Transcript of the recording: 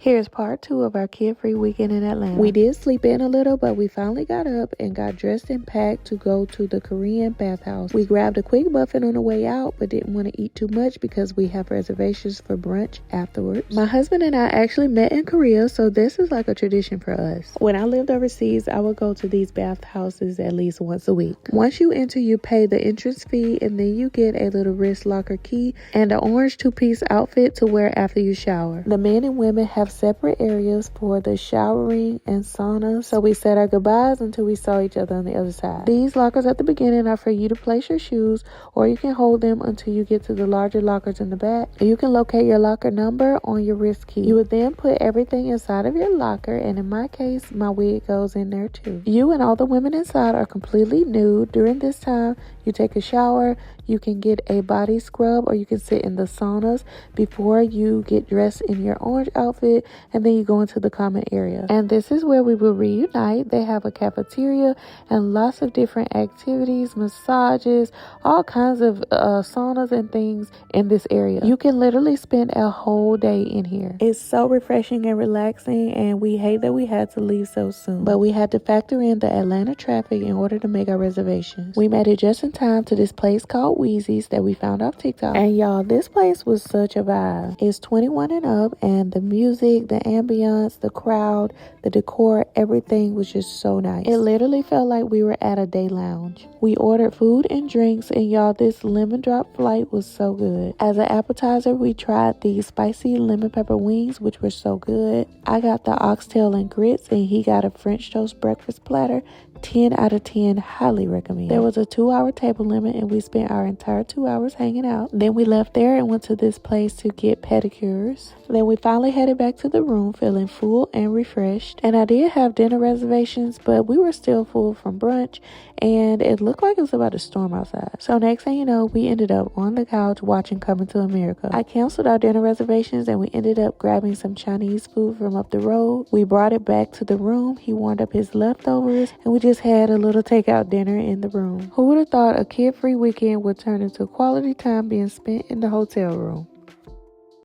Here's part 2 of our kid-free weekend in Atlanta. We did sleep in a little, but we finally got up and got dressed and packed to go to the Korean bathhouse. We grabbed a quick muffin on the way out, but didn't want to eat too much because we have reservations for brunch afterwards. My husband and I actually met in Korea, so this is like a tradition for us. When I lived overseas, I would go to these bathhouses at least once a week. Once you enter, you pay the entrance fee, and then you get a little wrist locker key and an orange 2-piece outfit to wear after you shower. The men and women have separate areas for the showering and sauna, so we said our goodbyes until we saw each other on the other side. These lockers at the beginning are for you to place your shoes, or you can hold them until you get to the larger lockers in the back. You can locate your locker number on your wrist key. You would then put everything inside of your locker, and in my case, my wig goes in there too. You and all the women inside are completely nude. During this time, you take a shower, you can get a body scrub, or you can sit in the saunas before you get dressed in your orange outfit, and then you go into the common area. And this is where we will reunite. They have a cafeteria and lots of different activities, massages, all kinds of saunas and things in this area. You can literally spend a whole day in here. It's so refreshing and relaxing, and we hate that we had to leave so soon, but we had to factor in the Atlanta traffic in order to make our reservations. We made it just in time to this place called Weezy's that we found off TikTok, and y'all, this place was such a vibe. It's 21 and up, and the music, the ambiance, the crowd, the decor, everything was just so nice. It literally felt like we were at a day lounge. We ordered food and drinks, and y'all, this lemon drop flight was so good. As an appetizer, we tried the spicy lemon pepper wings, which were so good. I got the oxtail and grits, and he got a French toast breakfast platter. 10 out of 10, highly recommend. There was a 2-hour table limit, and we spent our entire 2 hours hanging out. Then we left there and went to this place to get pedicures. Then we finally headed back to the room feeling full and refreshed. And I did have dinner reservations, but we were still full from brunch, and it looked like it was about to storm outside. So next thing you know, we ended up on the couch watching Coming to America. I canceled our dinner reservations, and we ended up grabbing some Chinese food from up the road. We brought it back to the room. He warmed up his leftovers, and we just had a little takeout dinner in the room. Who would have thought a kid-free weekend would turn into quality time being spent in the hotel room?